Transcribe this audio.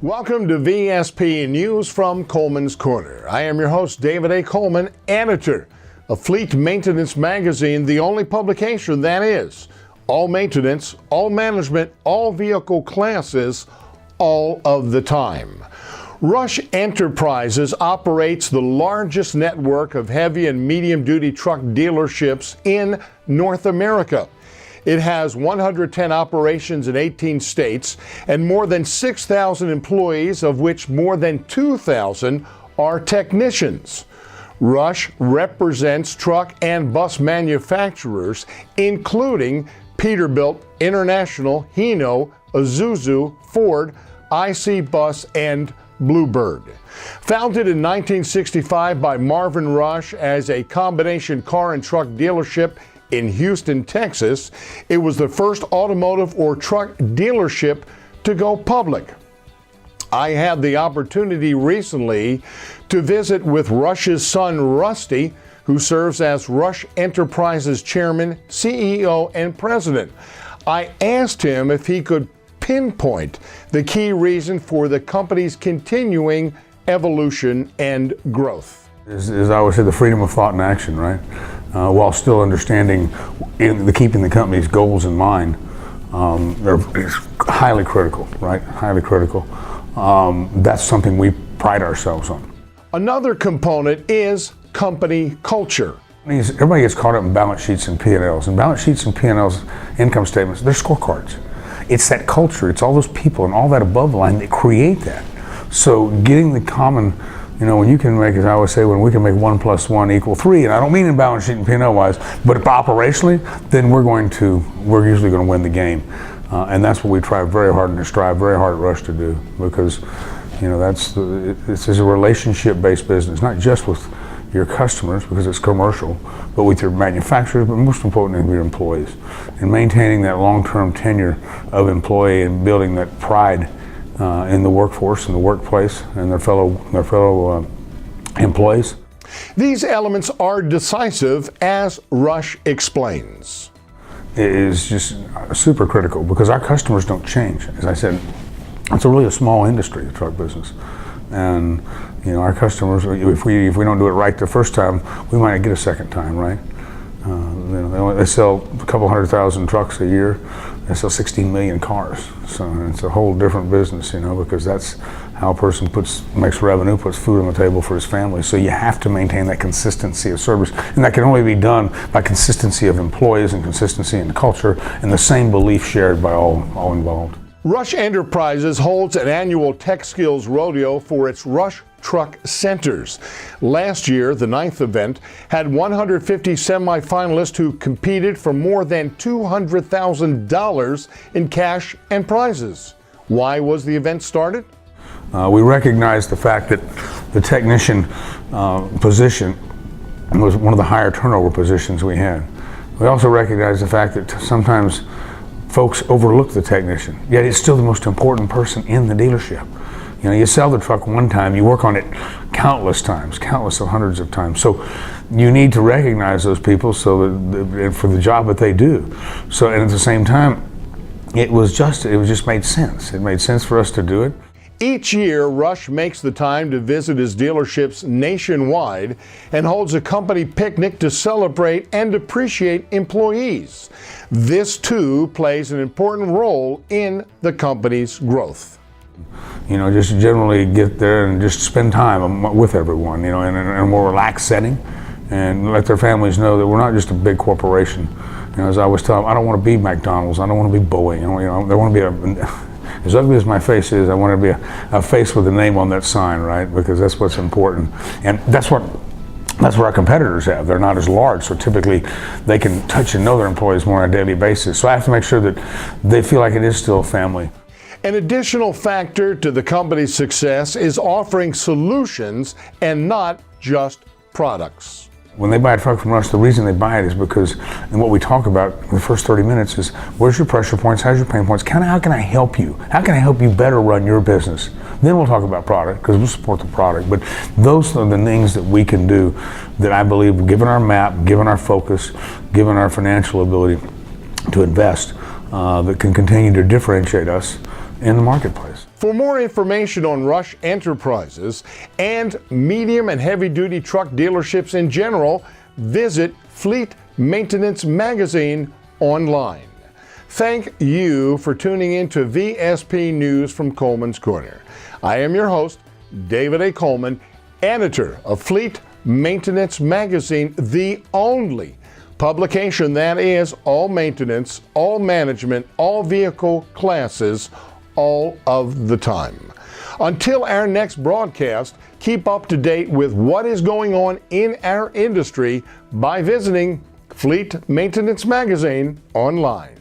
Welcome to VSP News from Coleman's Corner. I am your host, David A. Coleman, editor of Fleet Maintenance Magazine, the only publication that is all maintenance, all management, all vehicle classes, all of the time. Rush Enterprises operates the largest network of heavy and medium-duty truck dealerships in North America. It has 110 operations in 18 states and more than 6,000 employees, of which more than 2,000 are technicians. Rush represents truck and bus manufacturers, including Peterbilt, International, Hino, Isuzu, Ford, IC Bus, and Bluebird. Founded in 1965 by Marvin Rush as a combination car and truck dealership in Houston, Texas, it was the first automotive or truck dealership to go public. I had the opportunity recently to visit with Rush's son, Rusty, who serves as Rush Enterprises chairman, CEO, and president. I asked him if he could pinpoint the key reason for the company's continuing evolution and growth. As I always say, the freedom of thought and action, right? While still understanding keeping the company's goals in mind, is highly critical, right? Highly critical. That's something we pride ourselves on. Another component is company culture. Everybody gets caught up in balance sheets and P&Ls. And balance sheets and P&Ls, income statements, they're scorecards. It's that culture, it's all those people and all that above the line that create that. So getting the common, when you can make, as I always say, when we can make 1 + 1 = 3, and I don't mean in balance sheet and P&L wise, but operationally, then we're usually going to win the game. And that's what we try very hard and strive very hard at Rush to do, because, this is a relationship-based business, not just with your customers, because it's commercial, but with your manufacturers, but most importantly with your employees. And maintaining that long-term tenure of employee and building that pride in the workforce, in the workplace, and their fellow employees. These elements are decisive, as Rush explains. It is just super critical because our customers don't change. As I said, it's really a small industry, the truck business. And our customers, if we don't do it right the first time, we might not get a second time, right? They sell a couple 100,000 trucks a year. They sell 16 million cars. So it's a whole different business, because that's how a person makes revenue, puts food on the table for his family. So you have to maintain that consistency of service. And that can only be done by consistency of employees and consistency in culture and the same belief shared by all involved. Rush Enterprises holds an annual Tech Skills Rodeo for its Rush Truck Centers. Last year, the 9th event had 150 semifinalists who competed for more than $200,000 in cash and prizes. Why was the event started? We recognized the fact that the technician position was one of the higher turnover positions we had. We also recognized the fact that sometimes folks overlook the technician, yet it's still the most important person in the dealership. You sell the truck one time, you work on it countless times, countless of hundreds of times. So you need to recognize those people so that for the job that they do. So, and at the same time, it just made sense. It made sense for us to do it. Each year, Rush makes the time to visit his dealerships nationwide and holds a company picnic to celebrate and appreciate employees. This too plays an important role in the company's growth. Just generally get there and just spend time with everyone, in a more relaxed setting, and let their families know that we're not just a big corporation. As I always tell them, I don't want to be McDonald's, I don't want to be Boeing. They want to be as ugly as my face is, I want to be a face with a name on that sign, right? Because that's what's important, and that's what our competitors have. They're not as large, so typically they can touch and know their employees more on a daily basis. So I have to make sure that they feel like it is still a family. An additional factor to the company's success is offering solutions and not just products. When they buy a truck from us, the reason they buy it is because, and what we talk about in the first 30 minutes is, where's your pressure points, how's your pain points, how can I help you? How can I help you better run your business? Then we'll talk about product, because we'll support the product. But those are the things that we can do that I believe, given our map, given our focus, given our financial ability to invest, that can continue to differentiate us in the marketplace. For more information on Rush Enterprises and medium and heavy duty truck dealerships in general, visit Fleet Maintenance Magazine online. Thank you for tuning in to VSP News from Coleman's Corner. I am your host, David A. Coleman, editor of Fleet Maintenance Magazine, the only publication that is all maintenance, all management, all vehicle classes, all of the time. Until our next broadcast, keep up to date with what is going on in our industry by visiting Fleet Maintenance Magazine online.